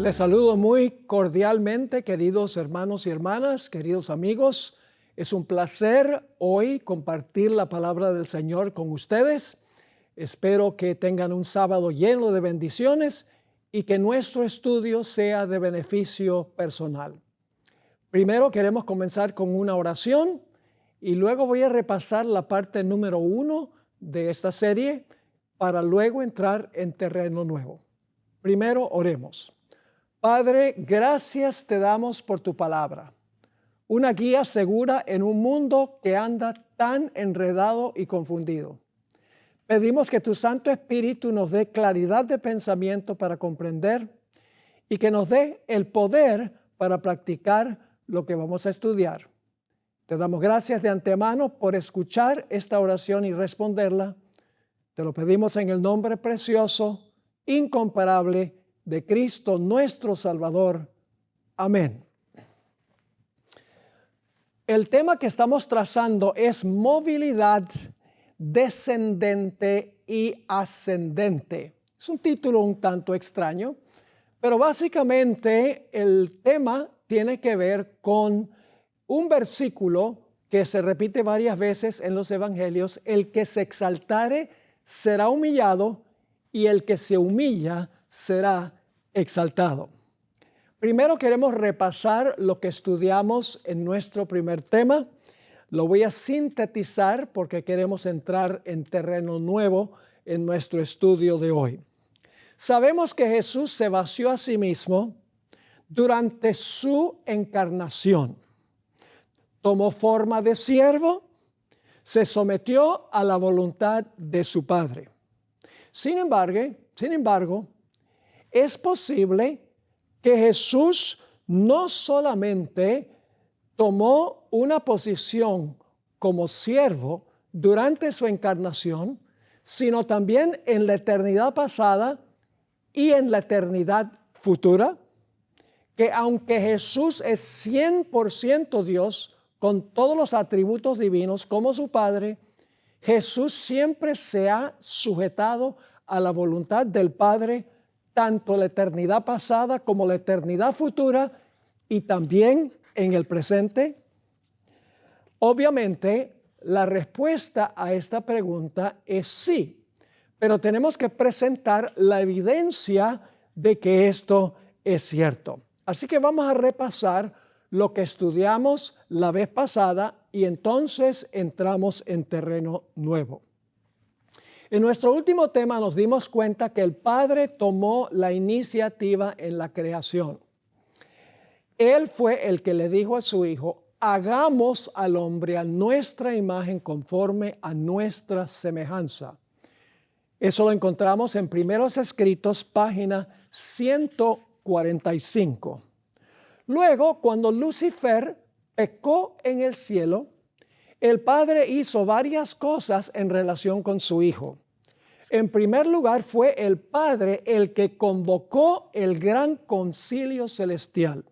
Les saludo muy cordialmente, queridos hermanos y hermanas, queridos amigos. Es un placer hoy compartir la palabra del Señor con ustedes. Espero que tengan un sábado lleno de bendiciones y que nuestro estudio sea de beneficio personal. Primero queremos comenzar con una oración y luego voy a repasar la parte número 1 de esta serie para luego entrar en terreno nuevo. Primero oremos. Padre, gracias te damos por tu palabra, una guía segura en un mundo que anda tan enredado y confundido. Pedimos que tu Santo Espíritu nos dé claridad de pensamiento para comprender y que nos dé el poder para practicar lo que vamos a estudiar. Te damos gracias de antemano por escuchar esta oración y responderla. Te lo pedimos en el nombre precioso, incomparable de Cristo nuestro Salvador. Amén. El tema que estamos trazando es movilidad descendente y ascendente. Es un título un tanto extraño, pero básicamente el tema tiene que ver con un versículo que se repite varias veces en los evangelios: el que se exaltare será humillado y el que se humilla será exaltado. Primero queremos repasar lo que estudiamos en nuestro primer tema. Lo voy a sintetizar porque queremos entrar en terreno nuevo en nuestro estudio de hoy. Sabemos que Jesús se vació a sí mismo durante su encarnación. Tomó forma de siervo, se sometió a la voluntad de su Padre. Sin embargo, es posible que Jesús no solamente tomó una posición como siervo durante su encarnación, sino también en la eternidad pasada y en la eternidad futura, que aunque Jesús es 100% Dios, con todos los atributos divinos como su Padre, Jesús siempre se ha sujetado a la voluntad del Padre, tanto la eternidad pasada como la eternidad futura y también en el presente. Obviamente, la respuesta a esta pregunta es sí, pero tenemos que presentar la evidencia de que esto es cierto. Así que vamos a repasar lo que estudiamos la vez pasada y entonces entramos en terreno nuevo. En nuestro último tema nos dimos cuenta que el Padre tomó la iniciativa en la creación. Él fue el que le dijo a su Hijo: hagamos al hombre a nuestra imagen conforme a nuestra semejanza. Eso lo encontramos en Primeros Escritos, página 145. Luego, cuando Lucifer pecó en el cielo, el Padre hizo varias cosas en relación con su Hijo. En primer lugar, fue el Padre el que convocó el gran concilio celestial.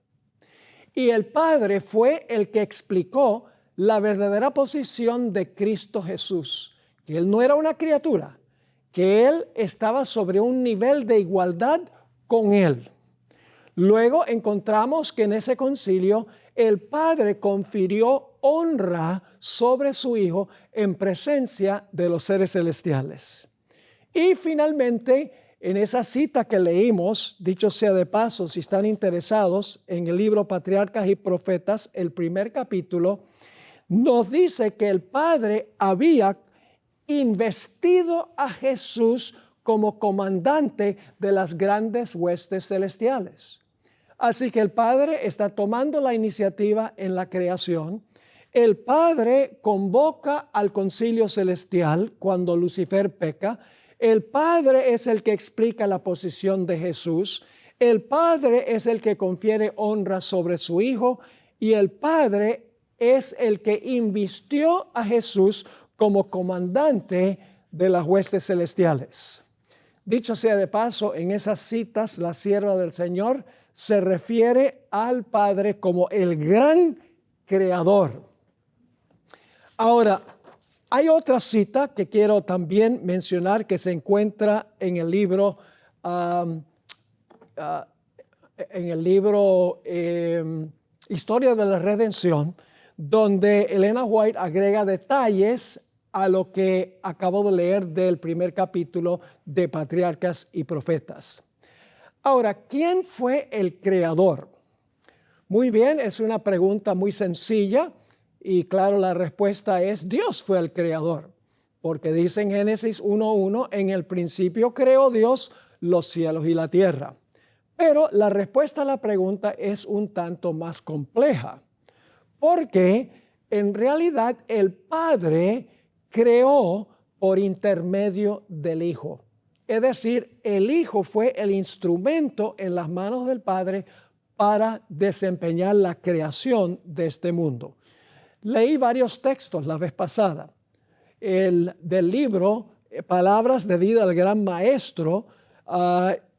Y el Padre fue el que explicó la verdadera posición de Cristo Jesús, que Él no era una criatura, que Él estaba sobre un nivel de igualdad con Él. Luego encontramos que en ese concilio el Padre confirió honra sobre su Hijo en presencia de los seres celestiales. Y finalmente, en esa cita que leímos, dicho sea de paso, si están interesados en el libro Patriarcas y Profetas, el primer capítulo, nos dice que el Padre había investido a Jesús como comandante de las grandes huestes celestiales. Así que el Padre está tomando la iniciativa en la creación. El Padre convoca al concilio celestial cuando Lucifer peca. El Padre es el que explica la posición de Jesús. El Padre es el que confiere honra sobre su Hijo. Y el Padre es el que invistió a Jesús como comandante de las huestes celestiales. Dicho sea de paso, en esas citas, la sierva del Señor se refiere al Padre como el gran creador. Ahora, hay otra cita que quiero también mencionar que se encuentra en el libro en el libro Historia de la Redención, donde Elena White agrega detalles a lo que acabo de leer del primer capítulo de Patriarcas y Profetas. Ahora, ¿quién fue el creador? Muy bien, es una pregunta muy sencilla y claro, la respuesta es Dios fue el creador, porque dice en Génesis 1:1, en el principio creó Dios los cielos y la tierra. Pero la respuesta a la pregunta es un tanto más compleja, porque en realidad el Padre creó por intermedio del Hijo. Es decir, el Hijo fue el instrumento en las manos del Padre para desempeñar la creación de este mundo. Leí varios textos la vez pasada. Del libro Palabras de vida del gran maestro,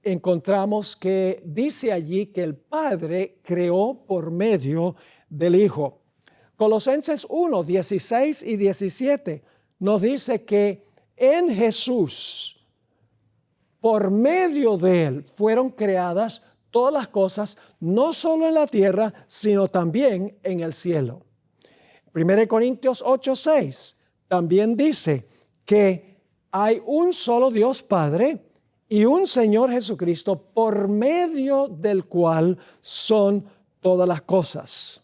encontramos que dice allí que el Padre creó por medio del Hijo. Colosenses 1, 16 y 17 nos dice que en Jesús, por medio de Él, fueron creadas todas las cosas, no solo en la tierra, sino también en el cielo. 1 Corintios 8, 6 también dice que hay un solo Dios Padre y un Señor Jesucristo por medio del cual son todas las cosas.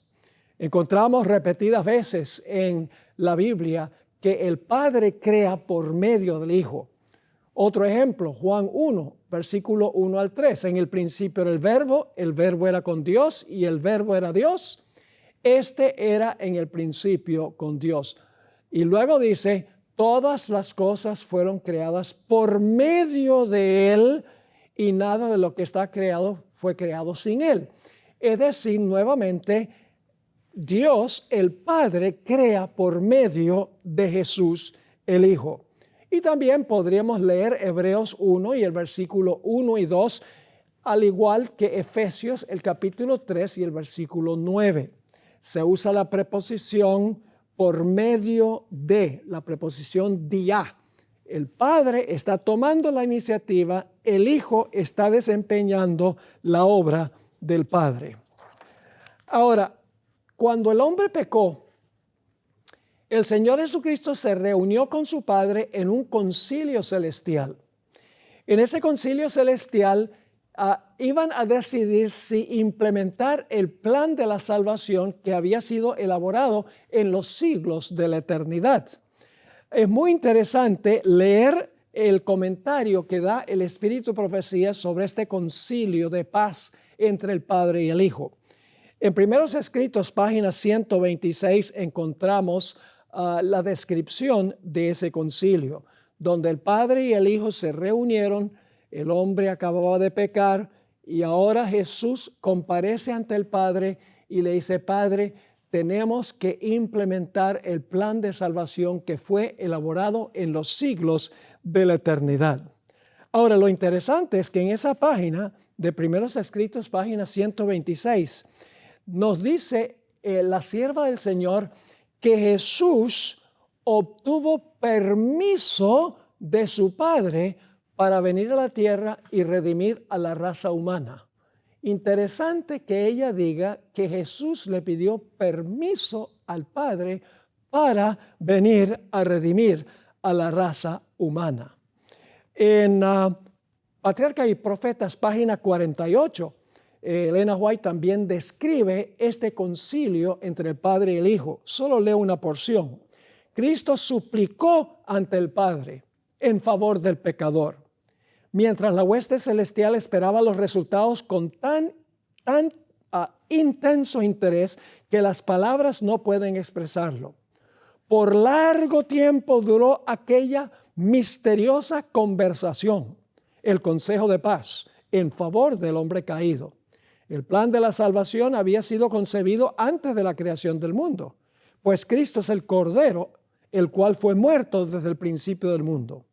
Encontramos repetidas veces en la Biblia que el Padre crea por medio del Hijo. Otro ejemplo, Juan 1, versículo 1 al 3. En el principio era el verbo era con Dios y el verbo era Dios. Este era en el principio con Dios. Y luego dice, todas las cosas fueron creadas por medio de Él y nada de lo que está creado fue creado sin Él. Es decir, nuevamente, Dios, el Padre, crea por medio de Jesús, el Hijo. Y también podríamos leer Hebreos 1 y el versículo 1 y 2, al igual que Efesios, el capítulo 3 y el versículo 9. Se usa la preposición por medio de, la preposición dia. El Padre está tomando la iniciativa, el Hijo está desempeñando la obra del Padre. Ahora, cuando el hombre pecó, el Señor Jesucristo se reunió con su Padre en un concilio celestial. En ese concilio celestial iban a decidir si implementar el plan de la salvación que había sido elaborado en los siglos de la eternidad. Es muy interesante leer el comentario que da el Espíritu de Profecía sobre este concilio de paz entre el Padre y el Hijo. En Primeros Escritos, página 126, encontramos la descripción de ese concilio, donde el Padre y el Hijo se reunieron, el hombre acababa de pecar y ahora Jesús comparece ante el Padre y le dice, Padre, tenemos que implementar el plan de salvación que fue elaborado en los siglos de la eternidad. Ahora, lo interesante es que en esa página de Primeros Escritos, página 126, nos dice la sierva del Señor que Jesús obtuvo permiso de su Padre para venir a la tierra y redimir a la raza humana. Interesante que ella diga que Jesús le pidió permiso al Padre para venir a redimir a la raza humana. En Patriarcas y Profetas, página 48, Elena White también describe este concilio entre el Padre y el Hijo. Solo leo una porción. Cristo suplicó ante el Padre en favor del pecador, mientras la hueste celestial esperaba los resultados con tan intenso interés que las palabras no pueden expresarlo. Por largo tiempo duró aquella misteriosa conversación, el consejo de paz en favor del hombre caído. El plan de la salvación había sido concebido antes de la creación del mundo, pues Cristo es el Cordero, el cual fue muerto desde el principio del mundo.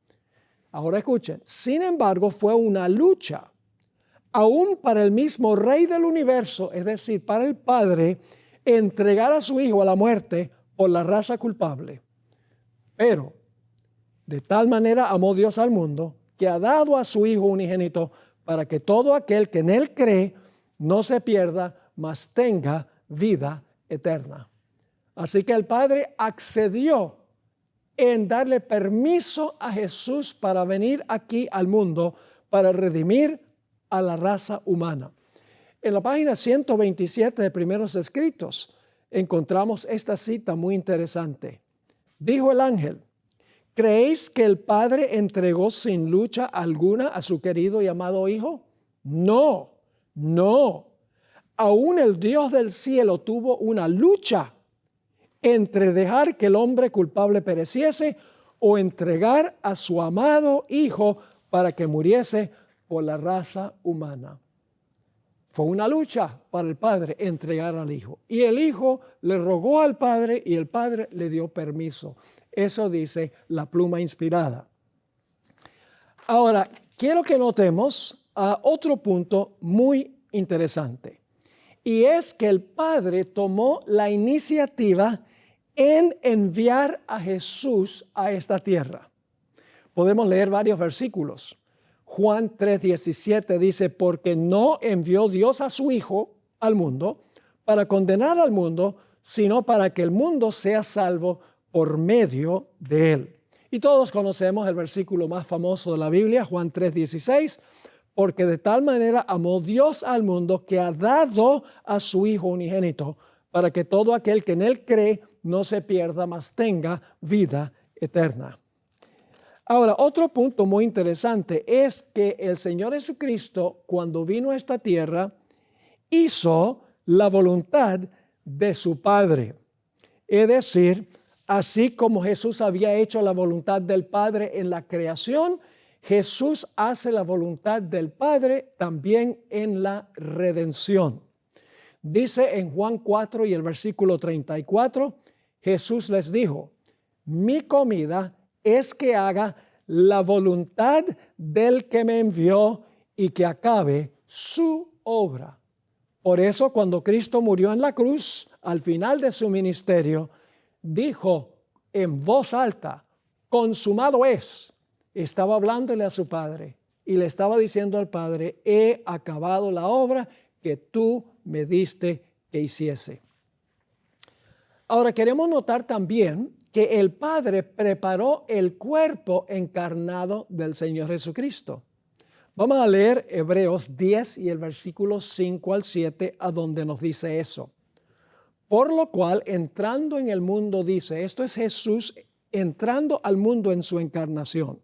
Ahora escuchen, sin embargo, fue una lucha, aún para el mismo Rey del universo, es decir, para el Padre, entregar a su Hijo a la muerte por la raza culpable. Pero, de tal manera amó Dios al mundo, que ha dado a su Hijo unigénito, para que todo aquel que en Él cree no se pierda, mas tenga vida eterna. Así que el Padre accedió en darle permiso a Jesús para venir aquí al mundo para redimir a la raza humana. En la página 127 de Primeros Escritos encontramos esta cita muy interesante. Dijo el ángel: ¿creéis que el Padre entregó sin lucha alguna a su querido y amado Hijo? No, no. Aún el Dios del cielo tuvo una lucha entre dejar que el hombre culpable pereciese o entregar a su amado Hijo para que muriese por la raza humana. Fue una lucha para el Padre entregar al Hijo. Y el Hijo le rogó al Padre y el Padre le dio permiso. Eso dice la pluma inspirada. Ahora, quiero que notemos otro punto muy interesante. Y es que el Padre tomó la iniciativa en enviar a Jesús a esta tierra. Podemos leer varios versículos. Juan 3:17 dice: porque no envió Dios a su Hijo al mundo para condenar al mundo, sino para que el mundo sea salvo por medio de él. Y todos conocemos el versículo más famoso de la Biblia, Juan 3:16, porque de tal manera amó Dios al mundo que ha dado a su Hijo unigénito, para que todo aquel que en él cree no se pierda, mas tenga vida eterna. Ahora, otro punto muy interesante es que el Señor Jesucristo, cuando vino a esta tierra, hizo la voluntad de su Padre. Es decir, así como Jesús había hecho la voluntad del Padre en la creación, Jesús hace la voluntad del Padre también en la redención. Dice en Juan 4 y el versículo 34, Jesús les dijo: mi comida es que haga la voluntad del que me envió y que acabe su obra. Por eso, cuando Cristo murió en la cruz, al final de su ministerio, dijo en voz alta: consumado es. Estaba hablándole a su Padre y le estaba diciendo al Padre: he acabado la obra que tú me diste que hiciese. Ahora, queremos notar también que el Padre preparó el cuerpo encarnado del Señor Jesucristo. Vamos a leer Hebreos 10 y el versículo 5 al 7, a donde nos dice eso. Por lo cual, entrando en el mundo, dice, esto es Jesús entrando al mundo en su encarnación.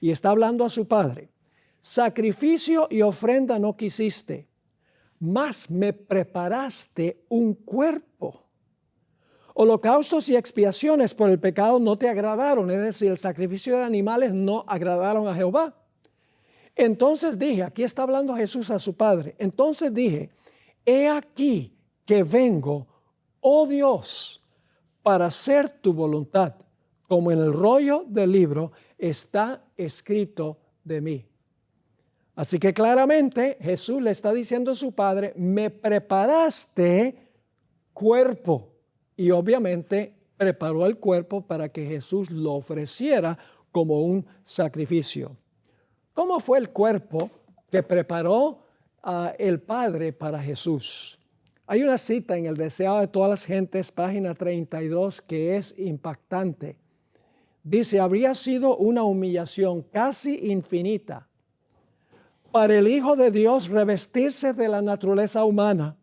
Y está hablando a su Padre: sacrificio y ofrenda no quisiste, mas me preparaste un cuerpo. Holocaustos y expiaciones por el pecado no te agradaron, es decir, el sacrificio de animales no agradaron a Jehová. Entonces dije, aquí está hablando Jesús a su Padre, entonces dije: he aquí que vengo, oh Dios, para hacer tu voluntad, como en el rollo del libro está escrito de mí. Así que claramente Jesús le está diciendo a su Padre: me preparaste cuerpo. Y obviamente preparó el cuerpo para que Jesús lo ofreciera como un sacrificio. ¿Cómo fue el cuerpo que preparó el Padre para Jesús? Hay una cita en El Deseado de Todas las Gentes, página 32, que es impactante. Dice: habría sido una humillación casi infinita para el Hijo de Dios revestirse de la naturaleza humana,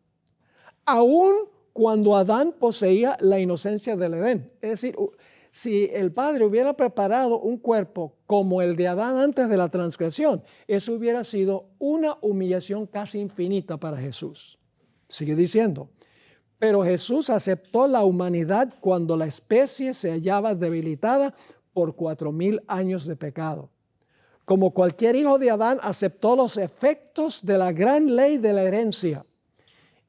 aún cuando Adán poseía la inocencia del Edén. Es decir, si el Padre hubiera preparado un cuerpo como el de Adán antes de la transgresión, eso hubiera sido una humillación casi infinita para Jesús. Sigue diciendo: pero Jesús aceptó la humanidad cuando la especie se hallaba debilitada por 4000 años de pecado. Como cualquier hijo de Adán, aceptó los efectos de la gran ley de la herencia.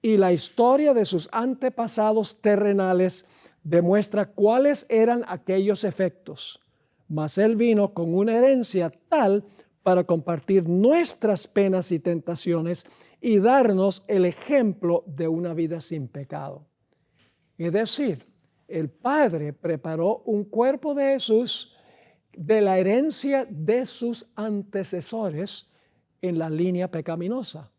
Y la historia de sus antepasados terrenales demuestra cuáles eran aquellos efectos. Mas Él vino con una herencia tal para compartir nuestras penas y tentaciones y darnos el ejemplo de una vida sin pecado. Es decir, el Padre preparó un cuerpo de Jesús de la herencia de sus antecesores en la línea pecaminosa.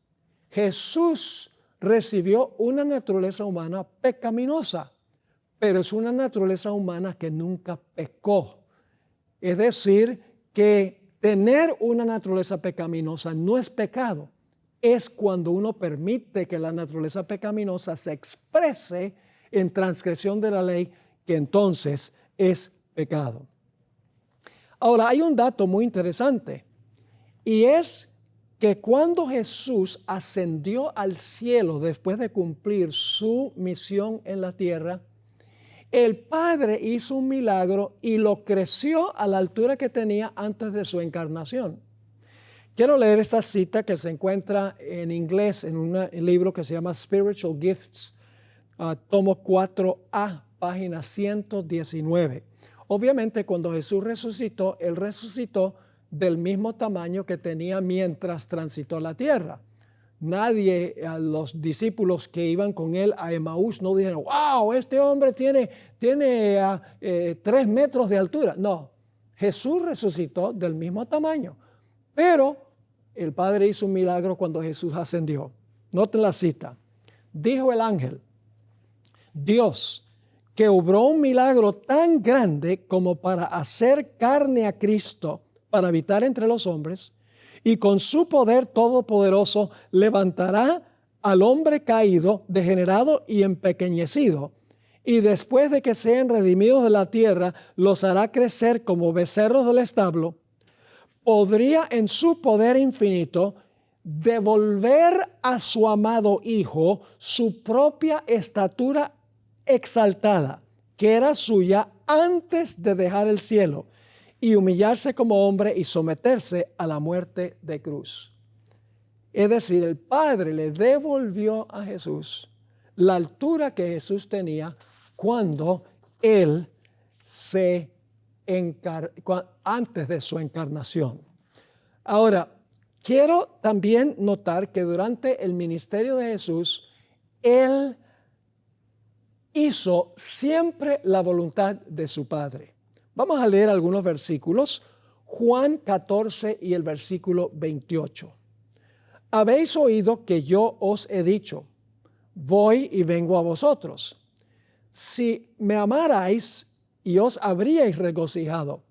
Jesús recibió una naturaleza humana pecaminosa, pero es una naturaleza humana que nunca pecó. Es decir, que tener una naturaleza pecaminosa no es pecado. Es cuando uno permite que la naturaleza pecaminosa se exprese en transgresión de la ley, que entonces es pecado. Ahora, hay un dato muy interesante, y es que cuando Jesús ascendió al cielo después de cumplir su misión en la tierra, el Padre hizo un milagro y lo creció a la altura que tenía antes de su encarnación. Quiero leer esta cita que se encuentra en inglés en un libro que se llama Spiritual Gifts, tomo 4A, página 119. Obviamente, cuando Jesús resucitó, Él resucitó del mismo tamaño que tenía mientras transitó la tierra. Nadie, a los discípulos que iban con Él a Emaús, no dijeron, wow, este hombre tiene 3 metros de altura. No, Jesús resucitó del mismo tamaño. Pero el Padre hizo un milagro cuando Jesús ascendió. Noten la cita. Dijo el ángel, Dios, que obró un milagro tan grande como para hacer carne a Cristo, para habitar entre los hombres, y con su poder todopoderoso levantará al hombre caído, degenerado y empequeñecido, y después de que sean redimidos de la tierra, los hará crecer como becerros del establo. Podría en su poder infinito devolver a su amado Hijo su propia estatura exaltada, que era suya antes de dejar el cielo, y humillarse como hombre y someterse a la muerte de cruz. Es decir, el Padre le devolvió a Jesús la altura que Jesús tenía cuando Él antes de su encarnación. Ahora, quiero también notar que durante el ministerio de Jesús, Él hizo siempre la voluntad de su Padre. Vamos a leer algunos versículos. Juan 14 y el versículo 28. Habéis oído que yo os he dicho, voy y vengo a vosotros. Si me amarais, y os habríais regocijado,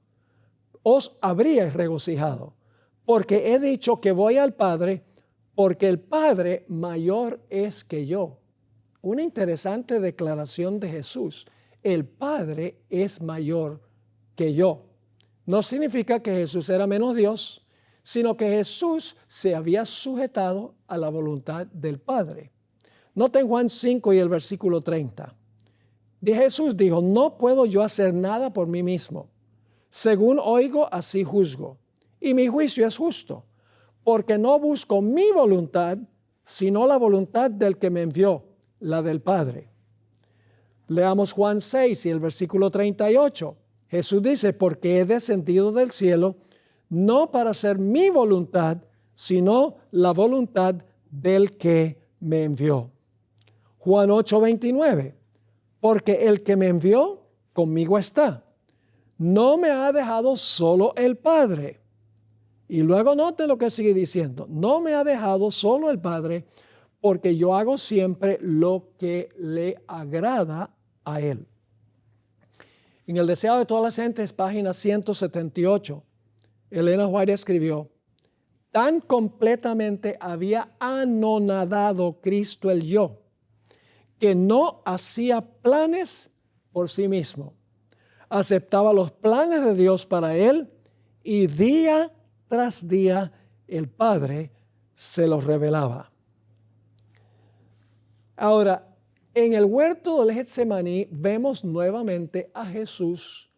porque he dicho que voy al Padre, porque el Padre mayor es que yo. Una interesante declaración de Jesús. El Padre es mayor que yo. No significa que Jesús era menos Dios, sino que Jesús se había sujetado a la voluntad del Padre. Noten Juan 5 y el versículo 30. Jesús dijo, no puedo yo hacer nada por mí mismo. Según oigo, así juzgo. Y mi juicio es justo, porque no busco mi voluntad, sino la voluntad del que me envió, la del Padre. Leamos Juan 6 y el versículo 38. Jesús dice, porque he descendido del cielo, no para hacer mi voluntad, sino la voluntad del que me envió. Juan 8:29. Porque el que me envió conmigo está. No me ha dejado solo el Padre. Y luego note lo que sigue diciendo. No me ha dejado solo el Padre, porque yo hago siempre lo que le agrada a Él. En El Deseado de todas las gentes, página 178, Elena White escribió, tan completamente había anonadado Cristo el yo, que no hacía planes por sí mismo. Aceptaba los planes de Dios para él y día tras día el Padre se los revelaba. Ahora, en el huerto del Getsemaní vemos nuevamente a Jesús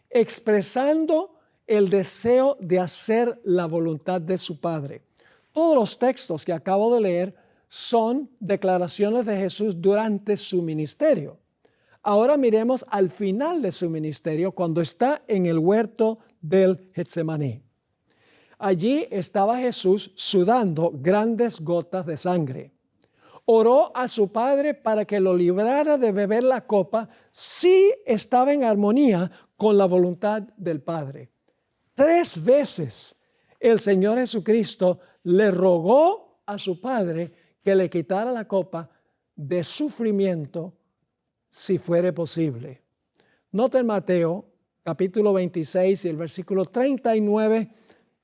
expresando el deseo de hacer la voluntad de su Padre. Todos los textos que acabo de leer son declaraciones de Jesús durante su ministerio. Ahora miremos al final de su ministerio cuando está en el huerto del Getsemaní. Allí estaba Jesús sudando grandes gotas de sangre. Oró a su Padre para que lo librara de beber la copa si estaba en armonía con la voluntad del Padre. 3 veces el Señor Jesucristo le rogó a su Padre que le quitara la copa de sufrimiento si fuere posible. Noten Mateo capítulo 26 y el versículo 39,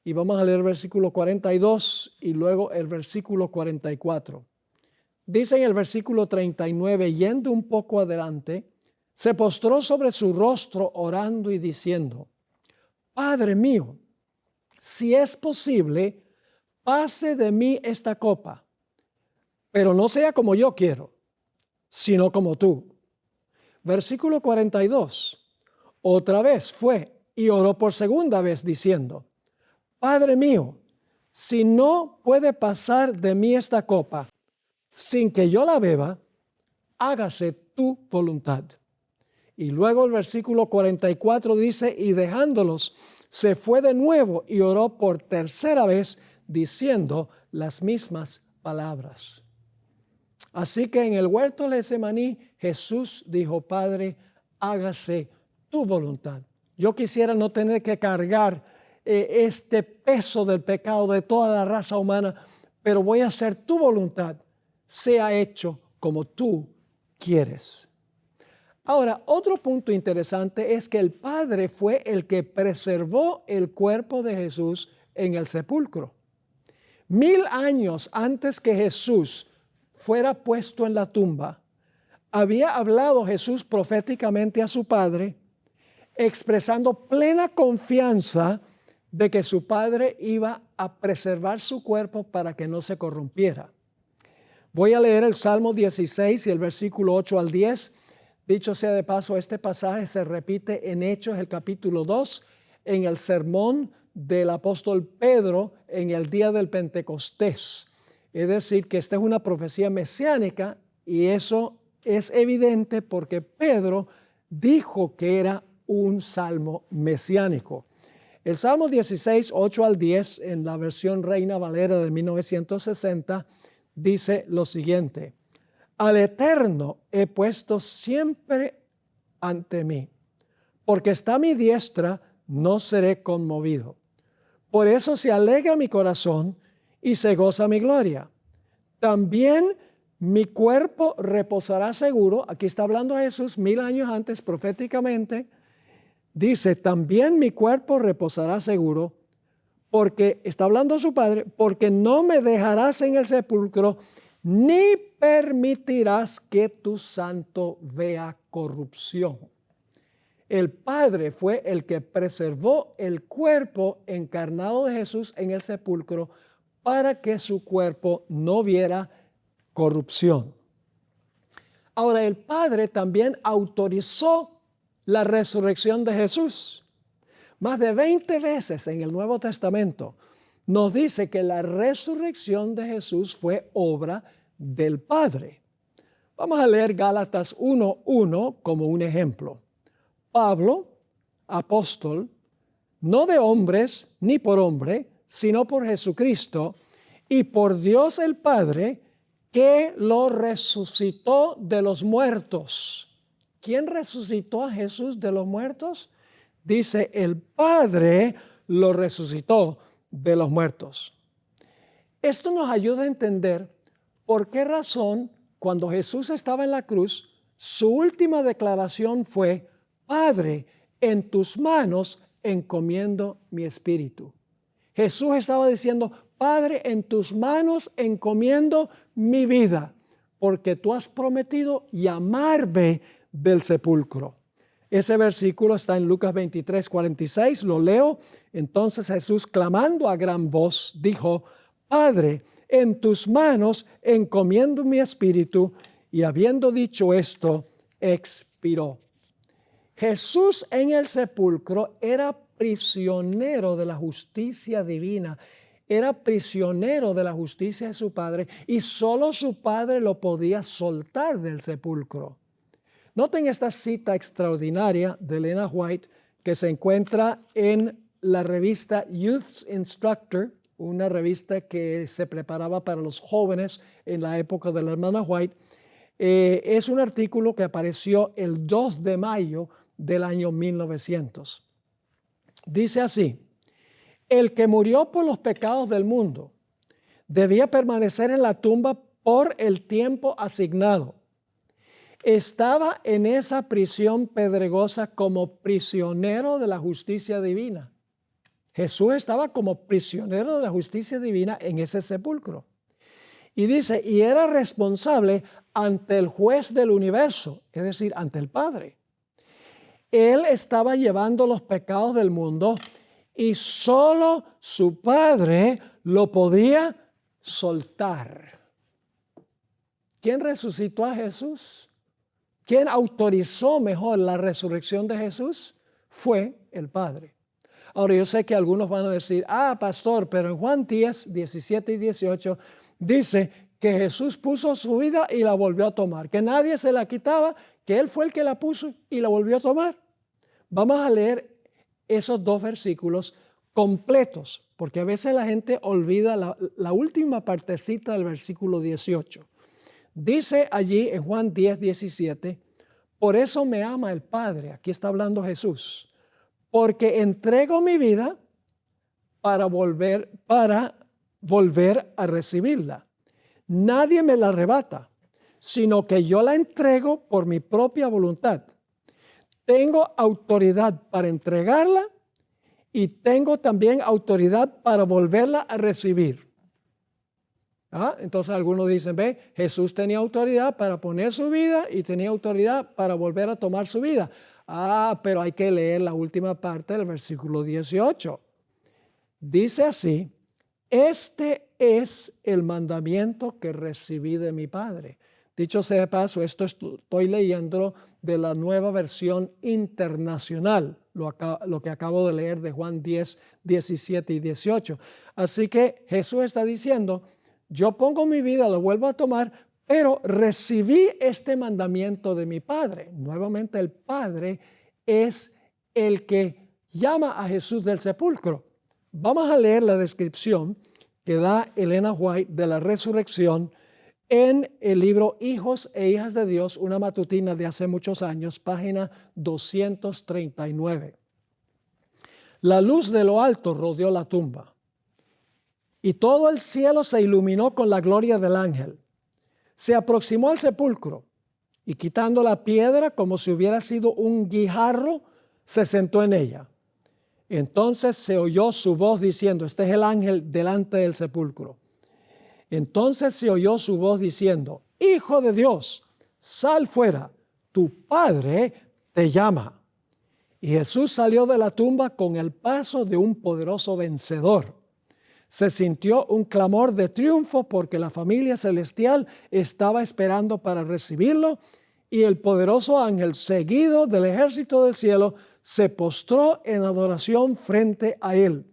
y vamos a leer el versículo 42 y luego el versículo 44. Dice en el versículo 39, yendo un poco adelante, se postró sobre su rostro orando y diciendo: Padre mío, si es posible, pase de mí esta copa, pero no sea como yo quiero, sino como tú. Versículo 42. Otra vez fue y oró por segunda vez diciendo: Padre mío, si no puede pasar de mí esta copa sin que yo la beba, hágase tu voluntad. Y luego el versículo 44 dice: y dejándolos, se fue de nuevo y oró por tercera vez diciendo las mismas palabras. Así que en el huerto de Getsemaní, Jesús dijo: Padre, hágase tu voluntad. Yo quisiera no tener que cargar este peso del pecado de toda la raza humana, pero voy a hacer tu voluntad, sea hecho como tú quieres. Ahora, otro punto interesante es que el Padre fue el que preservó el cuerpo de Jesús en el sepulcro. 1000 años antes que Jesús fuera puesto en la tumba, había hablado Jesús proféticamente a su Padre, expresando plena confianza de que su Padre iba a preservar su cuerpo para que no se corrompiera. Voy a leer el Salmo 16 y el versículo 8 al 10. Dicho sea de paso, este pasaje se repite en Hechos, el capítulo 2, en el sermón del apóstol Pedro en el día del Pentecostés. Es decir, que esta es una profecía mesiánica y eso es evidente porque Pedro dijo que era un salmo mesiánico. El Salmo 16, 8 al 10, en la versión Reina Valera de 1960, dice lo siguiente: Al Eterno he puesto siempre ante mí, porque está a mi diestra, no seré conmovido. Por eso se alegra mi corazón y se goza mi gloria. También mi cuerpo reposará seguro. Aquí está hablando Jesús 1000 años antes proféticamente. Dice: también mi cuerpo reposará seguro, porque está hablando a su Padre, porque no me dejarás en el sepulcro, ni permitirás que tu santo vea corrupción. El Padre fue el que preservó el cuerpo encarnado de Jesús en el sepulcro para que su cuerpo no viera corrupción. Ahora, el Padre también autorizó la resurrección de Jesús. Más de 20 veces en el Nuevo Testamento nos dice que la resurrección de Jesús fue obra del Padre. Vamos a leer Gálatas 1:1 como un ejemplo. Pablo, apóstol, no de hombres ni por hombre, sino por Jesucristo y por Dios el Padre, que lo resucitó de los muertos. ¿Quién resucitó a Jesús de los muertos? Dice: el Padre lo resucitó de los muertos. Esto nos ayuda a entender por qué razón cuando Jesús estaba en la cruz, su última declaración fue: Padre, en tus manos encomiendo mi espíritu. Jesús estaba diciendo: Padre, en tus manos encomiendo mi vida, porque tú has prometido llamarme del sepulcro. Ese versículo está en Lucas 23:46, lo leo. Entonces Jesús, clamando a gran voz, dijo: Padre, en tus manos encomiendo mi espíritu. Y habiendo dicho esto, expiró. Jesús en el sepulcro era prisionero de la justicia divina, era prisionero de la justicia de su Padre, y solo su Padre lo podía soltar del sepulcro. Noten esta cita extraordinaria de Elena White que se encuentra en la revista Youth's Instructor, una revista que se preparaba para los jóvenes en la época de la hermana White. Es un artículo que apareció el 2 de mayo del año 1900. Dice así: el que murió por los pecados del mundo debía permanecer en la tumba por el tiempo asignado. Estaba en esa prisión pedregosa como prisionero de la justicia divina. Jesús estaba como prisionero de la justicia divina en ese sepulcro. Y dice, y era responsable ante el juez del universo, es decir, ante el Padre. Él estaba llevando los pecados del mundo y solo su Padre lo podía soltar. ¿Quién resucitó a Jesús? ¿Quién autorizó mejor la resurrección de Jesús? Fue el Padre. Ahora yo sé que algunos van a decir, pastor, pero en Juan 10, 17 y 18 dice que Jesús puso su vida y la volvió a tomar, que nadie se la quitaba, que Él fue el que la puso y la volvió a tomar. Vamos a leer esos dos versículos completos, porque a veces la gente olvida la última partecita del versículo 18. Dice allí en Juan 10, 17, por eso me ama el Padre, aquí está hablando Jesús, porque entrego mi vida para volver a recibirla. Nadie me la arrebata, sino que yo la entrego por mi propia voluntad. Tengo autoridad para entregarla y tengo también autoridad para volverla a recibir. Entonces algunos dicen, Jesús tenía autoridad para poner su vida y tenía autoridad para volver a tomar su vida. Pero hay que leer la última parte del versículo 18. Dice así, este es el mandamiento que recibí de mi Padre. Dicho sea de paso, esto estoy leyendo de la Nueva Versión Internacional, lo que acabo de leer de Juan 10, 17 y 18. Así que Jesús está diciendo, yo pongo mi vida, lo vuelvo a tomar, pero recibí este mandamiento de mi Padre. Nuevamente el Padre es el que llama a Jesús del sepulcro. Vamos a leer la descripción que da Elena White de la resurrección en el libro Hijos e Hijas de Dios, una matutina de hace muchos años, página 239. La luz de lo alto rodeó la tumba y todo el cielo se iluminó con la gloria del ángel. Se aproximó al sepulcro y quitando la piedra como si hubiera sido un guijarro, se sentó en ella. Entonces se oyó su voz diciendo, este es el ángel delante del sepulcro. Entonces se oyó su voz diciendo, Hijo de Dios, sal fuera, tu Padre te llama. Y Jesús salió de la tumba con el paso de un poderoso vencedor. Se sintió un clamor de triunfo porque la familia celestial estaba esperando para recibirlo y el poderoso ángel, seguido del ejército del cielo, se postró en adoración frente a él.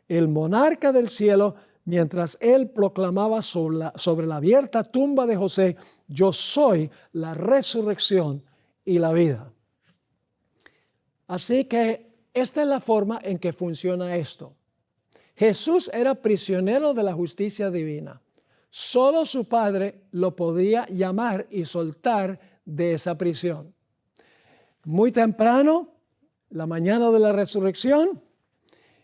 El monarca del cielo, mientras él proclamaba sobre la abierta tumba de José, yo soy la resurrección y la vida. Así que esta es la forma en que funciona esto. Jesús era prisionero de la justicia divina. Solo su Padre lo podía llamar y soltar de esa prisión. Muy temprano, la mañana de la resurrección,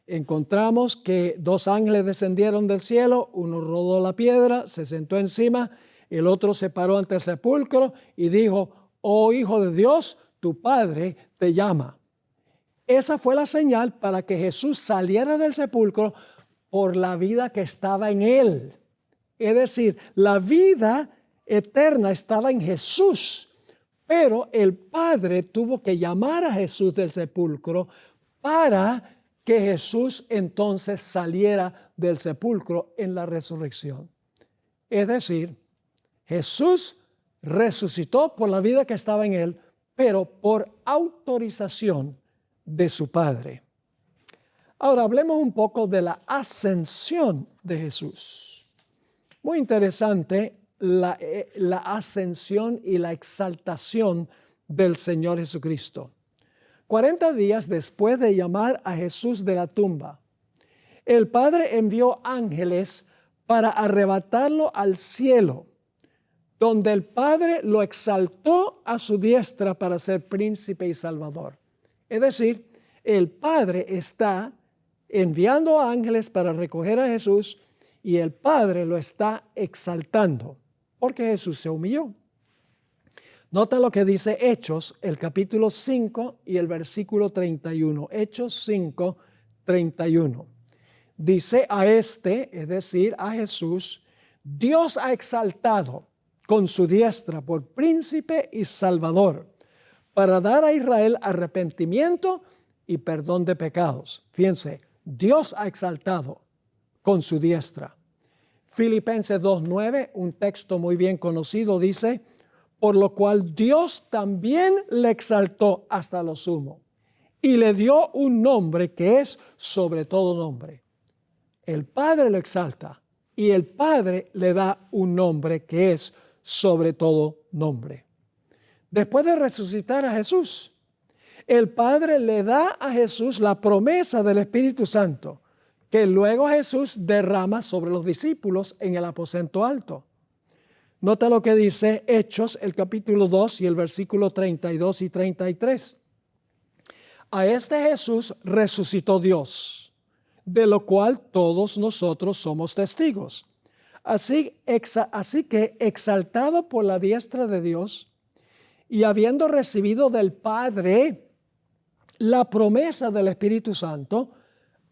encontramos que dos ángeles descendieron del cielo, uno rodó la piedra, se sentó encima, el otro se paró ante el sepulcro y dijo, oh Hijo de Dios, tu Padre te llama. Esa fue la señal para que Jesús saliera del sepulcro por la vida que estaba en él. Es decir, la vida eterna estaba en Jesús, pero el Padre tuvo que llamar a Jesús del sepulcro para que Jesús entonces saliera del sepulcro en la resurrección. Es decir, Jesús resucitó por la vida que estaba en él, pero por autorización de su Padre. Ahora hablemos un poco de la ascensión de Jesús. Muy interesante la ascensión y la exaltación del Señor Jesucristo. 40 días después de llamar a Jesús de la tumba, el Padre envió ángeles para arrebatarlo al cielo, donde el Padre lo exaltó a su diestra para ser príncipe y salvador. Es decir, el Padre está enviando ángeles para recoger a Jesús y el Padre lo está exaltando. porque Jesús se humilló. Nota lo que dice Hechos, el capítulo 5 y el versículo 31. Hechos 5, 31. Dice a este, es decir, a Jesús, Dios ha exaltado con su diestra por príncipe y salvador, para dar a Israel arrepentimiento y perdón de pecados. Fíjense, Dios ha exaltado con su diestra. Filipenses 2:9, un texto muy bien conocido, dice, por lo cual Dios también le exaltó hasta lo sumo y le dio un nombre que es sobre todo nombre. El Padre lo exalta y el Padre le da un nombre que es sobre todo nombre. Después de resucitar a Jesús, el Padre le da a Jesús la promesa del Espíritu Santo, que luego Jesús derrama sobre los discípulos en el aposento alto. Nota lo que dice Hechos, el capítulo 2 y el versículo 32 y 33. A este Jesús resucitó Dios, de lo cual todos nosotros somos testigos. Así que exaltado por la diestra de Dios y habiendo recibido del Padre la promesa del Espíritu Santo,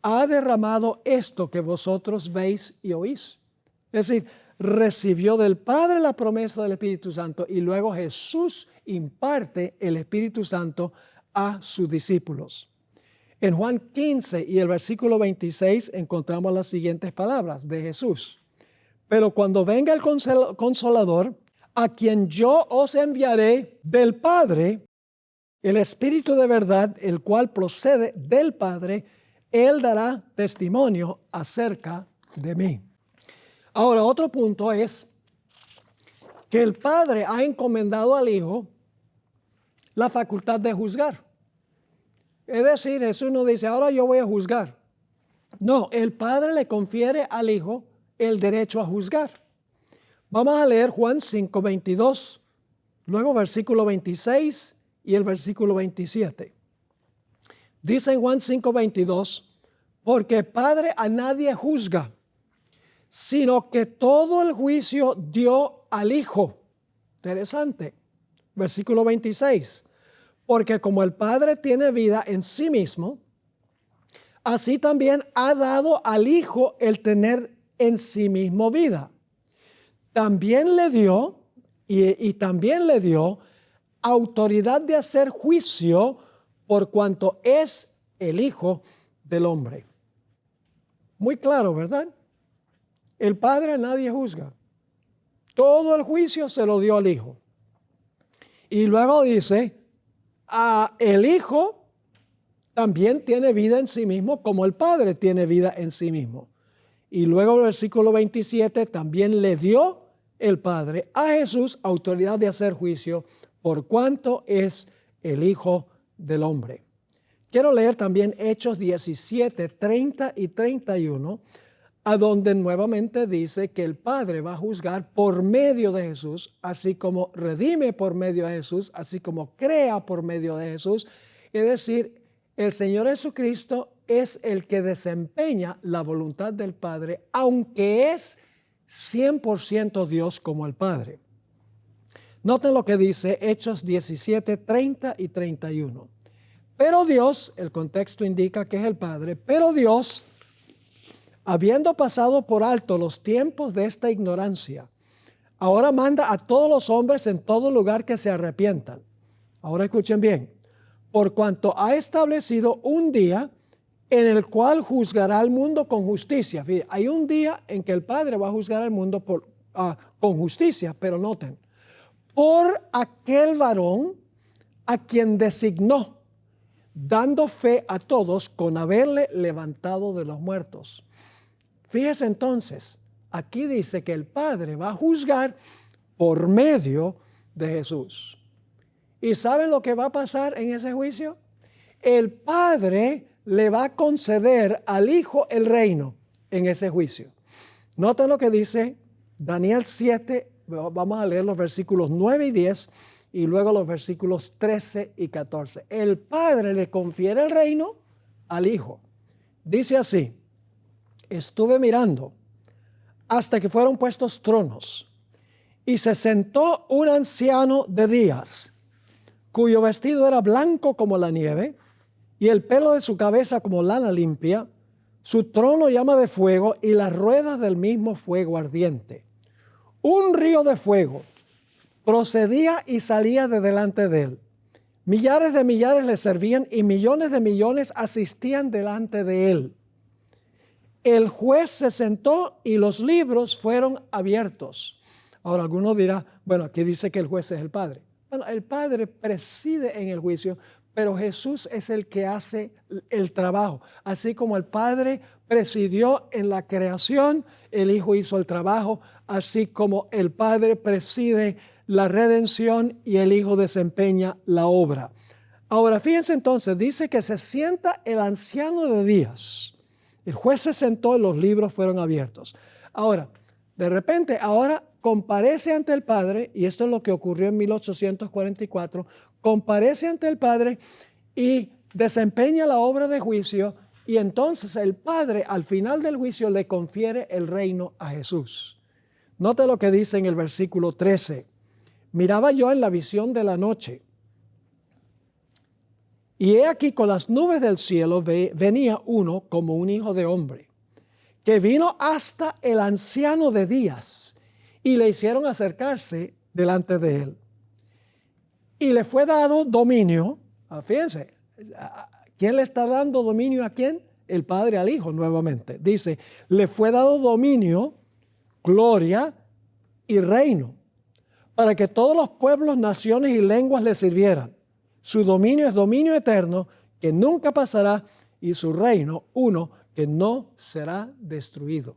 ha derramado esto que vosotros veis y oís. Es decir, recibió del Padre la promesa del Espíritu Santo y luego Jesús imparte el Espíritu Santo a sus discípulos. En Juan 15 y el versículo 26 encontramos las siguientes palabras de Jesús. Pero cuando venga el Consolador, a quien yo os enviaré del Padre, el Espíritu de verdad, el cual procede del Padre, Él dará testimonio acerca de mí. Ahora, otro punto es que el Padre ha encomendado al Hijo la facultad de juzgar. Es decir, Jesús no dice, ahora yo voy a juzgar. No, el Padre le confiere al Hijo el derecho a juzgar. Vamos a leer Juan 5, 22, luego versículo 26 y el versículo 27. Dice en Juan 5, 22, porque el Padre a nadie juzga, sino que todo el juicio dio al Hijo. Interesante. Versículo 26. Porque como el Padre tiene vida en sí mismo, así también ha dado al Hijo el tener en sí mismo vida. También le dio, y también le dio autoridad de hacer juicio por cuanto es el Hijo del Hombre. Muy claro, ¿verdad? El Padre a nadie juzga. Todo el juicio se lo dio al Hijo. Y luego dice, el Hijo también tiene vida en sí mismo, como el Padre tiene vida en sí mismo. Y luego el versículo 27, también le dio el Padre a Jesús autoridad de hacer juicio por cuanto es el Hijo del Hombre. Quiero leer también Hechos 17, 30 y 31, a donde nuevamente dice que el Padre va a juzgar por medio de Jesús, así como redime por medio de Jesús, así como crea por medio de Jesús. Es decir, el Señor Jesucristo es el que desempeña la voluntad del Padre, aunque es 100% Dios como el Padre. Noten lo que dice Hechos 17, 30 y 31. Pero Dios, el contexto indica que es el Padre, pero Dios, habiendo pasado por alto los tiempos de esta ignorancia, ahora manda a todos los hombres en todo lugar que se arrepientan. Ahora escuchen bien. Por cuanto ha establecido un día en el cual juzgará al mundo con justicia. Fíjense, hay un día en que el Padre va a juzgar al mundo con justicia, pero noten, por aquel varón a quien designó, dando fe a todos con haberle levantado de los muertos. Fíjese entonces, aquí dice que el Padre va a juzgar por medio de Jesús. ¿Y saben lo que va a pasar en ese juicio? El Padre le va a conceder al Hijo el reino en ese juicio. Noten lo que dice Daniel 7, vamos a leer los versículos 9 y 10 y luego los versículos 13 y 14. El Padre le confiere el reino al Hijo. Dice así, estuve mirando hasta que fueron puestos tronos Y se sentó un anciano de días, cuyo vestido era blanco como la nieve, y el pelo de su cabeza como lana limpia, su trono llama de fuego, y las ruedas del mismo fuego ardiente. Un río de fuego procedía y salía de delante de él. Millares de millares le servían, y millones de millones asistían delante de él. El juez se sentó y los libros fueron abiertos. Ahora alguno dirá, bueno, aquí dice que el juez es el Padre. Bueno, el Padre preside en el juicio, pero Jesús es el que hace el trabajo. Así como el Padre presidió en la creación, el Hijo hizo el trabajo, así como el Padre preside la redención y el Hijo desempeña la obra. Ahora, fíjense entonces, dice que se sienta el anciano de días. El juez se sentó y los libros fueron abiertos. Ahora, de repente, ahora comparece ante el Padre, y esto es lo que ocurrió en 1844, comparece ante el Padre y desempeña la obra de juicio, y entonces el Padre al final del juicio le confiere el reino a Jesús. Note lo que dice en el versículo 13. Miraba yo en la visión de la noche, y he aquí con las nubes del cielo venía uno como un hijo de hombre, que vino hasta el anciano de días, y le hicieron acercarse delante de él. Y le fue dado dominio. Fíjense, ¿quién le está dando dominio a quién? El Padre al Hijo nuevamente. Dice, le fue dado dominio, gloria y reino, para que todos los pueblos, naciones y lenguas le sirvieran. Su dominio es dominio eterno, que nunca pasará, y su reino, uno, que no será destruido.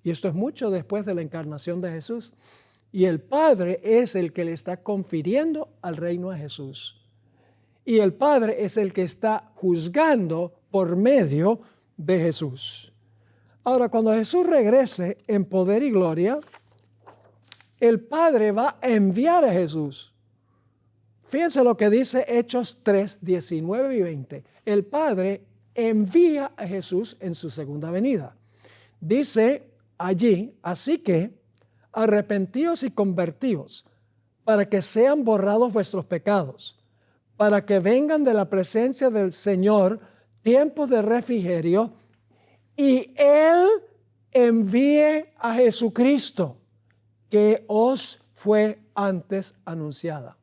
Y esto es mucho después de la encarnación de Jesús. Y el Padre es el que le está confiriendo al reino a Jesús. Y el Padre es el que está juzgando por medio de Jesús. Ahora, cuando Jesús regrese en poder y gloria, el Padre va a enviar a Jesús. Fíjense lo que dice Hechos 3, 19 y 20. El Padre envía a Jesús en su segunda venida. Dice allí, así que arrepentíos y convertíos, para que sean borrados vuestros pecados, para que vengan de la presencia del Señor tiempos de refrigerio, y Él envíe a Jesucristo, que os fue antes anunciada.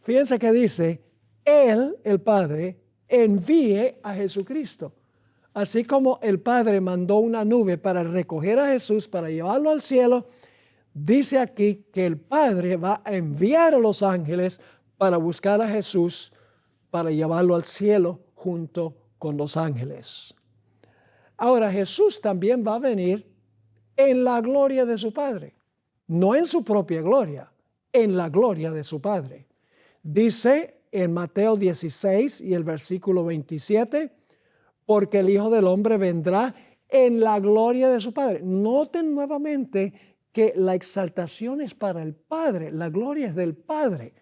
Fíjense que dice, Él, el Padre, envíe a Jesucristo. Así como el Padre mandó una nube para recoger a Jesús, para llevarlo al cielo, dice aquí que el Padre va a enviar a los ángeles para buscar a Jesús, para llevarlo al cielo junto con los ángeles. Ahora Jesús también va a venir en la gloria de su Padre, no en su propia gloria, en la gloria de su Padre. Dice en Mateo 16 y el versículo 27, porque el Hijo del Hombre vendrá en la gloria de su Padre. Noten nuevamente que la exaltación es para el Padre, la gloria es del Padre.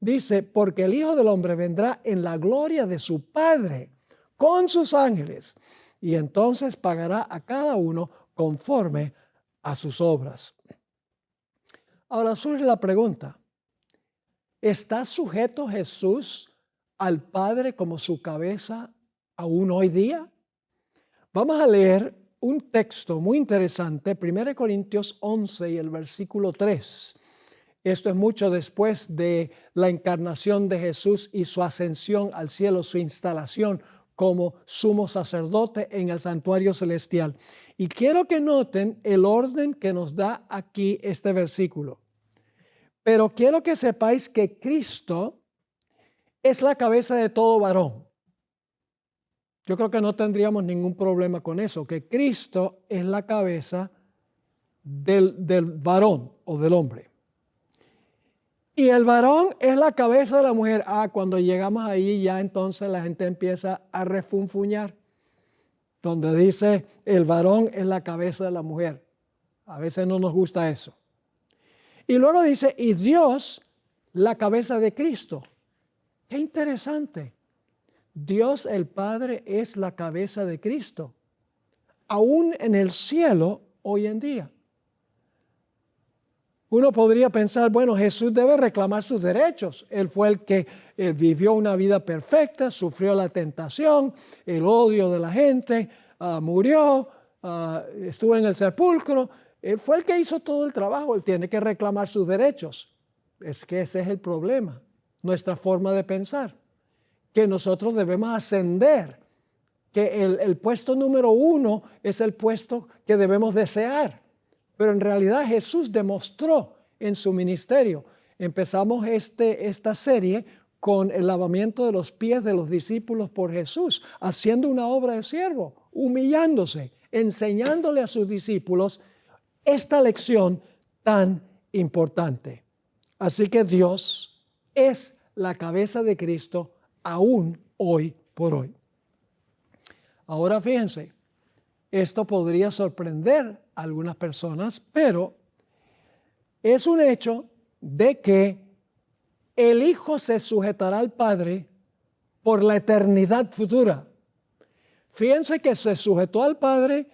Dice, porque el Hijo del Hombre vendrá en la gloria de su Padre con sus ángeles, y entonces pagará a cada uno conforme a sus obras. Ahora surge la pregunta, ¿está sujeto Jesús al Padre como su cabeza aún hoy día? Vamos a leer un texto muy interesante, 1 Corintios 11 y el versículo 3. Esto es mucho después de la encarnación de Jesús y su ascensión al cielo, su instalación como sumo sacerdote en el santuario celestial. Y quiero que noten el orden que nos da aquí este versículo. Pero quiero que sepáis que Cristo es la cabeza de todo varón. Yo creo que no tendríamos ningún problema con eso, que Cristo es la cabeza del varón o del hombre. Y el varón es la cabeza de la mujer. Cuando llegamos ahí ya entonces la gente empieza a refunfuñar, donde dice el varón es la cabeza de la mujer. A veces no nos gusta eso. Y luego dice, y Dios la cabeza de Cristo. Qué interesante. Dios el Padre es la cabeza de Cristo, aún en el cielo hoy en día. Uno podría pensar, bueno, Jesús debe reclamar sus derechos. Él fue el que vivió una vida perfecta, sufrió la tentación, el odio de la gente, murió, estuvo en el sepulcro. Él fue el que hizo todo el trabajo, él tiene que reclamar sus derechos. Es que ese es el problema, nuestra forma de pensar, que nosotros debemos ascender, que el puesto número 1 es el puesto que debemos desear. Pero en realidad Jesús demostró en su ministerio. Empezamos esta serie con el lavamiento de los pies de los discípulos por Jesús, haciendo una obra de siervo, humillándose, enseñándole a sus discípulos esta lección tan importante. Así que Dios es la cabeza de Cristo aún hoy por hoy. Ahora fíjense, esto podría sorprender a algunas personas, pero es un hecho de que el Hijo se sujetará al Padre por la eternidad futura. Fíjense que se sujetó al Padre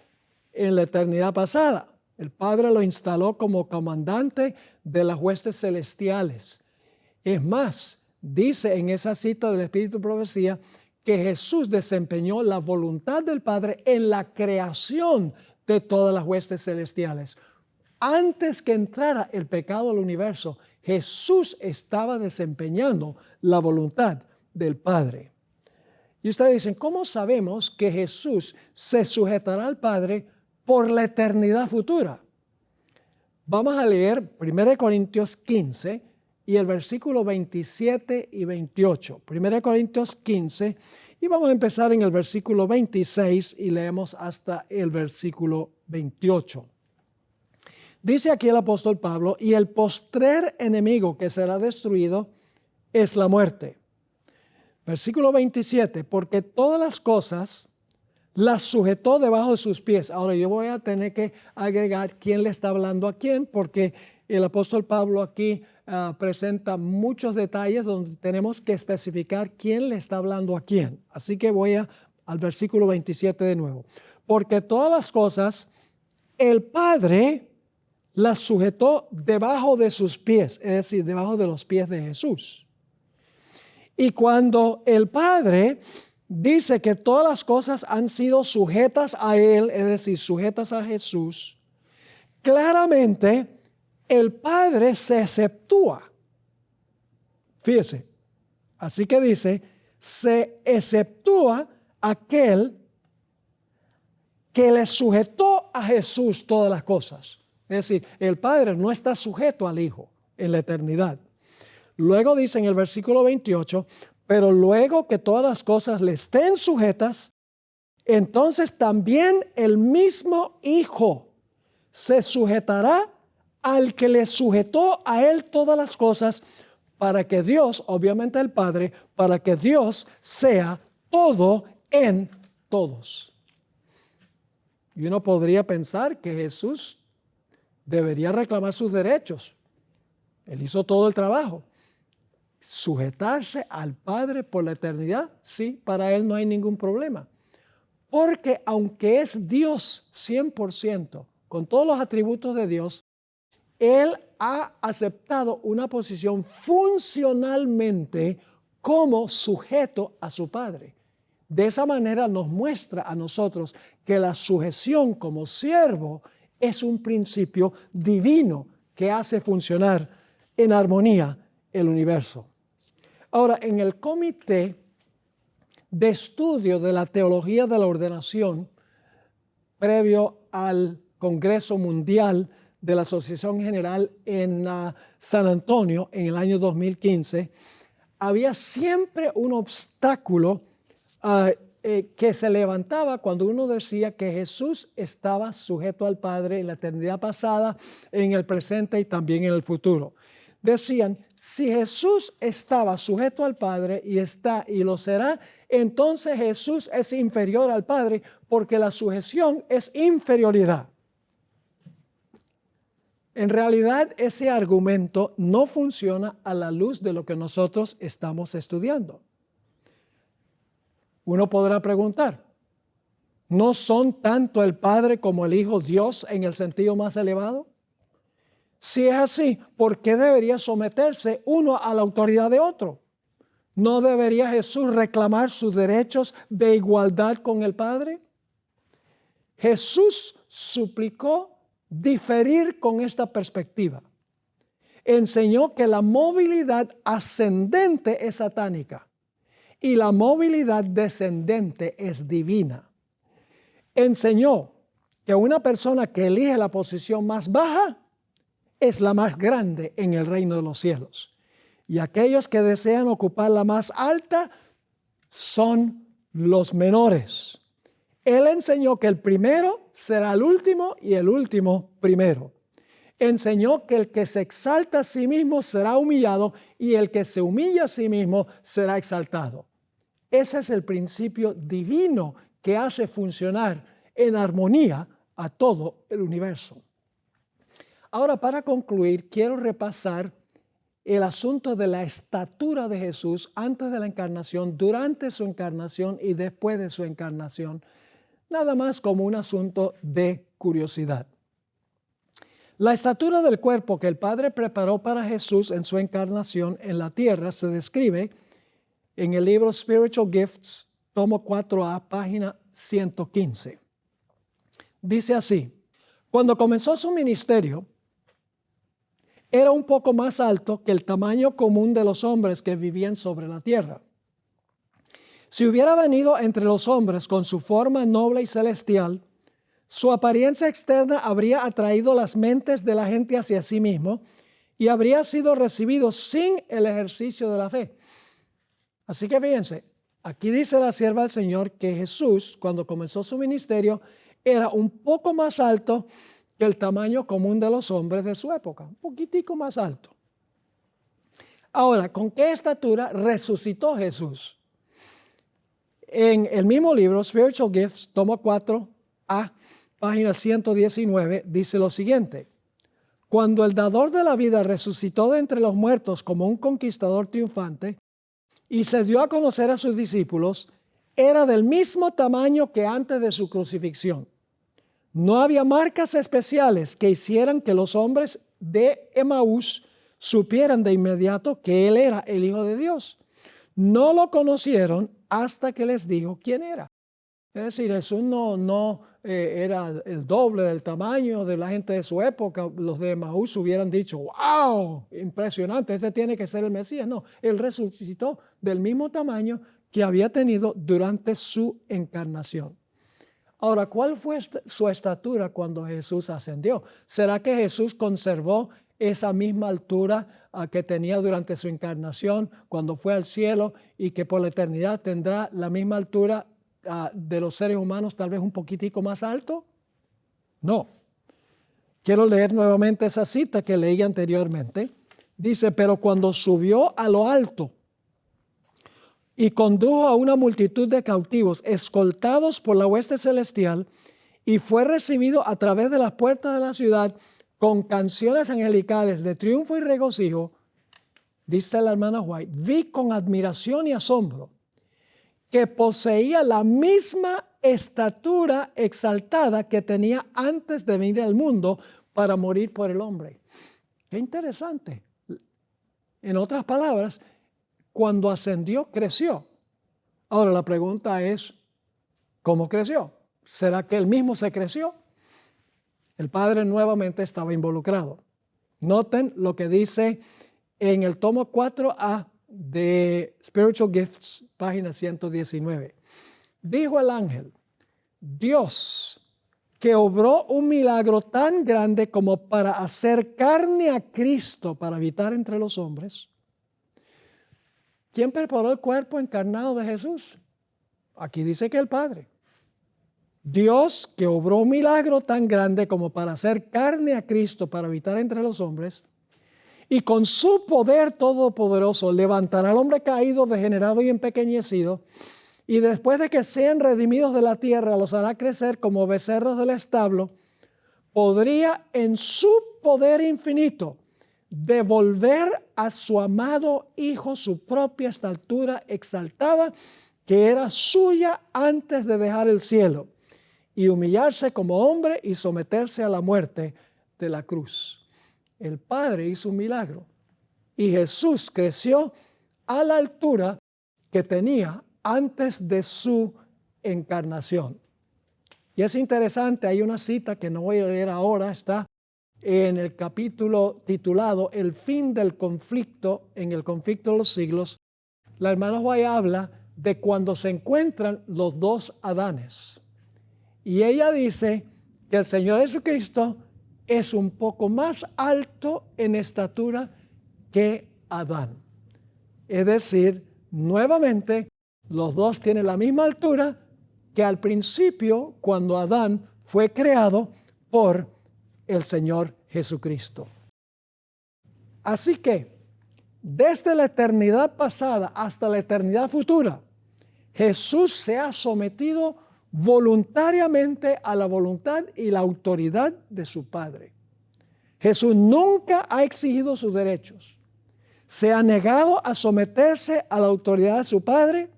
en la eternidad pasada. El Padre lo instaló como comandante de las huestes celestiales. Es más, dice en esa cita del Espíritu de Profecía que Jesús desempeñó la voluntad del Padre en la creación de todas las huestes celestiales. Antes que entrara el pecado al universo, Jesús estaba desempeñando la voluntad del Padre. Y ustedes dicen, ¿cómo sabemos que Jesús se sujetará al Padre por la eternidad futura? Vamos a leer 1 Corintios 15 y el versículo 27 y 28. 1 Corintios 15 y vamos a empezar en el versículo 26 y leemos hasta el versículo 28. Dice aquí el apóstol Pablo, y el postrer enemigo que será destruido es la muerte. Versículo 27, porque todas las cosas las sujetó debajo de sus pies. Ahora yo voy a tener que agregar quién le está hablando a quién, porque el apóstol Pablo aquí presenta muchos detalles donde tenemos que especificar quién le está hablando a quién. Así que voy al versículo 27 de nuevo. Porque todas las cosas el Padre las sujetó debajo de sus pies, es decir, debajo de los pies de Jesús. Y cuando el Padre dice que todas las cosas han sido sujetas a Él, es decir, sujetas a Jesús, claramente el Padre se exceptúa. Fíjese, así que dice, se exceptúa aquel que le sujetó a Jesús todas las cosas. Es decir, el Padre no está sujeto al Hijo en la eternidad. Luego dice en el versículo 28, pero luego que todas las cosas le estén sujetas, entonces también el mismo Hijo se sujetará al que le sujetó a Él todas las cosas, para que Dios, obviamente el Padre, para que Dios sea todo en todos. Y uno podría pensar que Jesús debería reclamar sus derechos. Él hizo todo el trabajo. Sujetarse al Padre por la eternidad, sí, para Él no hay ningún problema. Porque aunque es Dios 100%, con todos los atributos de Dios, Él ha aceptado una posición funcionalmente como sujeto a su Padre. De esa manera nos muestra a nosotros que la sujeción como siervo es un principio divino que hace funcionar en armonía el universo. Ahora, en el Comité de Estudio de la Teología de la Ordenación, previo al Congreso Mundial de la Asociación General en San Antonio en el año 2015, había siempre un obstáculo que se levantaba cuando uno decía que Jesús estaba sujeto al Padre en la eternidad pasada, en el presente y también en el futuro. Decían, si Jesús estaba sujeto al Padre y está y lo será, entonces Jesús es inferior al Padre porque la sujeción es inferioridad. En realidad, ese argumento no funciona a la luz de lo que nosotros estamos estudiando. Uno podrá preguntar, ¿no son tanto el Padre como el Hijo Dios en el sentido más elevado? Si es así, ¿por qué debería someterse uno a la autoridad de otro? ¿No debería Jesús reclamar sus derechos de igualdad con el Padre? Jesús suplicó diferir con esta perspectiva. Enseñó que la movilidad ascendente es satánica y la movilidad descendente es divina. Enseñó que una persona que elige la posición más baja es la más grande en el reino de los cielos. Y aquellos que desean ocupar la más alta son los menores. Él enseñó que el primero será el último y el último primero. Enseñó que el que se exalta a sí mismo será humillado y el que se humilla a sí mismo será exaltado. Ese es el principio divino que hace funcionar en armonía a todo el universo. Ahora, para concluir, quiero repasar el asunto de la estatura de Jesús antes de la encarnación, durante su encarnación y después de su encarnación, nada más como un asunto de curiosidad. La estatura del cuerpo que el Padre preparó para Jesús en su encarnación en la tierra se describe en el libro Spiritual Gifts, tomo 4A, página 115. Dice así: cuando comenzó su ministerio, era un poco más alto que el tamaño común de los hombres que vivían sobre la tierra. Si hubiera venido entre los hombres con su forma noble y celestial, su apariencia externa habría atraído las mentes de la gente hacia sí mismo y habría sido recibido sin el ejercicio de la fe. Así que fíjense, aquí dice la sierva del Señor que Jesús, cuando comenzó su ministerio, era un poco más alto que el tamaño común de los hombres de su época, un poquitico más alto. Ahora, ¿con qué estatura resucitó Jesús? En el mismo libro, Spiritual Gifts, tomo 4A, página 119, dice lo siguiente: cuando el dador de la vida resucitó de entre los muertos como un conquistador triunfante y se dio a conocer a sus discípulos, era del mismo tamaño que antes de su crucifixión. No había marcas especiales que hicieran que los hombres de Emaús supieran de inmediato que él era el Hijo de Dios. No lo conocieron hasta que les dijo quién era. Es decir, Jesús no era el doble del tamaño de la gente de su época. Los de Emaús hubieran dicho, wow, impresionante, este tiene que ser el Mesías. No, él resucitó del mismo tamaño que había tenido durante su encarnación. Ahora, ¿cuál fue su estatura cuando Jesús ascendió? ¿Será que Jesús conservó esa misma altura que tenía durante su encarnación cuando fue al cielo y que por la eternidad tendrá la misma altura de los seres humanos, tal vez un poquitico más alto? No. Quiero leer nuevamente esa cita que leí anteriormente. Dice, pero cuando subió a lo alto y condujo a una multitud de cautivos escoltados por la hueste celestial y fue recibido a través de las puertas de la ciudad con canciones angelicales de triunfo y regocijo, dice la hermana White, vi con admiración y asombro que poseía la misma estatura exaltada que tenía antes de venir al mundo para morir por el hombre. Qué interesante. En otras palabras, cuando ascendió, creció. Ahora la pregunta es, ¿cómo creció? ¿Será que él mismo se creció? El Padre nuevamente estaba involucrado. Noten lo que dice en el tomo 4A de Spiritual Gifts, página 119. Dijo el ángel, Dios, que obró un milagro tan grande como para hacer carne a Cristo para habitar entre los hombres. ¿Quién preparó el cuerpo encarnado de Jesús? Aquí dice que el Padre. Dios, que obró un milagro tan grande como para hacer carne a Cristo para habitar entre los hombres, y con su poder todopoderoso levantará al hombre caído, degenerado y empequeñecido, y después de que sean redimidos de la tierra, los hará crecer como becerros del establo, podría en su poder infinito devolver a su amado Hijo su propia estatura exaltada, que era suya antes de dejar el cielo, y humillarse como hombre y someterse a la muerte de la cruz. el Padre hizo un milagro y Jesús creció a la altura que tenía antes de su encarnación. Y es interesante, hay una cita que no voy a leer ahora, está en el capítulo titulado El fin del conflicto, en el conflicto de los siglos. La hermana White habla de cuando se encuentran los dos Adanes. Y ella dice que el Señor Jesucristo es un poco más alto en estatura que Adán. Es decir, nuevamente, los dos tienen la misma altura que al principio cuando Adán fue creado por el Señor Jesucristo. Así que, desde la eternidad pasada hasta la eternidad futura, Jesús se ha sometido voluntariamente a la voluntad y la autoridad de su Padre. Jesús nunca ha exigido sus derechos. Se ha negado a someterse a la autoridad de su Padre.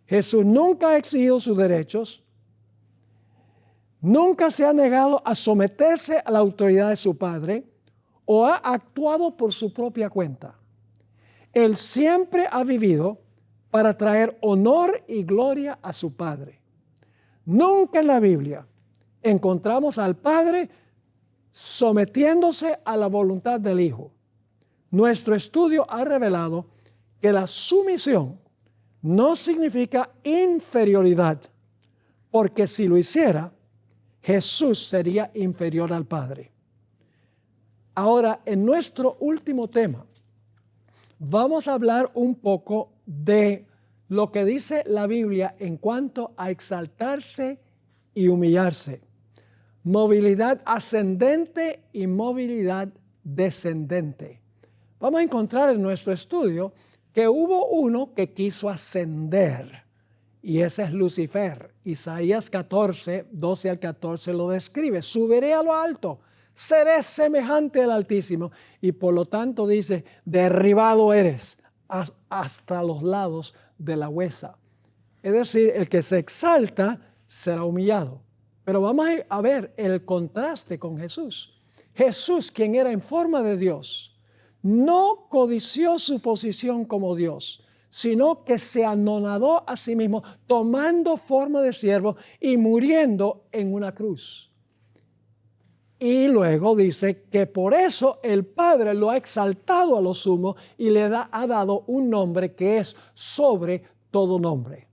Jesús nunca ha exigido sus derechos. Nunca se ha negado a someterse a la autoridad de su Padre o ha actuado por su propia cuenta. Él siempre ha vivido para traer honor y gloria a su Padre. Nunca en la Biblia encontramos al Padre sometiéndose a la voluntad del Hijo. Nuestro estudio ha revelado que la sumisión no significa inferioridad, porque si lo hiciera, Jesús sería inferior al Padre. Ahora, en nuestro último tema, vamos a hablar un poco de lo que dice la Biblia en cuanto a exaltarse y humillarse. Movilidad ascendente y movilidad descendente. Vamos a encontrar en nuestro estudio que hubo uno que quiso ascender, y ese es Lucifer. Isaías 14, 12 al 14 lo describe. Subiré a lo alto, seré semejante al Altísimo, y por lo tanto dice, derribado eres hasta los lados de la huesa. Es decir, el que se exalta será humillado. Pero vamos a ver el contraste con Jesús. Jesús, quien era en forma de Dios, no codició su posición como Dios, sino que se anonadó a sí mismo, tomando forma de siervo y muriendo en una cruz. Y luego dice que por eso el Padre lo ha exaltado a lo sumo y le ha dado un nombre que es sobre todo nombre.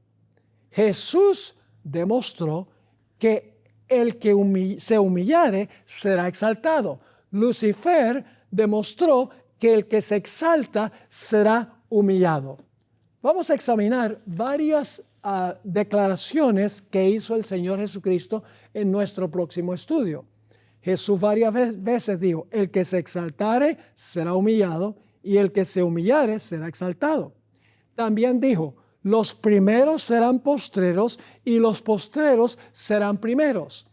Jesús demostró que el que se humillare será exaltado. Lucifer demostró que el que se exalta será humillado. Vamos a examinar varias declaraciones que hizo el Señor Jesucristo en nuestro próximo estudio. Jesús varias veces dijo, el que se exaltare será humillado y el que se humillare será exaltado. También dijo, los primeros serán postreros y los postreros serán primeros.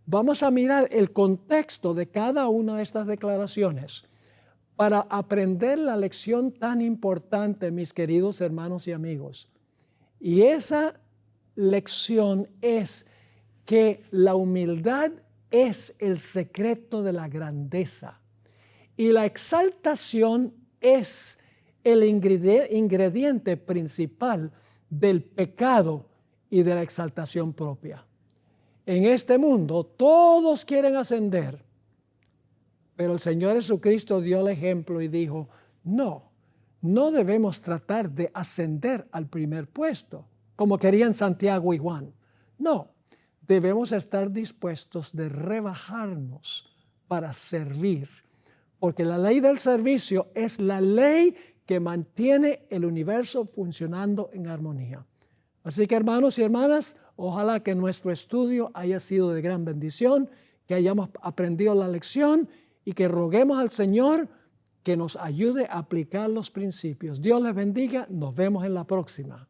Vamos a mirar el contexto de cada una de estas declaraciones para aprender la lección tan importante, mis queridos hermanos y amigos. Y esa lección es que la humildad es el secreto de la grandeza y la exaltación es el ingrediente principal del pecado y de la exaltación propia. En este mundo todos quieren ascender, pero el Señor Jesucristo dio el ejemplo y dijo, no debemos tratar de ascender al primer puesto, como querían Santiago y Juan. No, debemos estar dispuestos de rebajarnos para servir, porque la ley del servicio es la ley que mantiene el universo funcionando en armonía. Así que, hermanos y hermanas, ojalá que nuestro estudio haya sido de gran bendición, que hayamos aprendido la lección y que roguemos al Señor que nos ayude a aplicar los principios. Dios les bendiga, nos vemos en la próxima.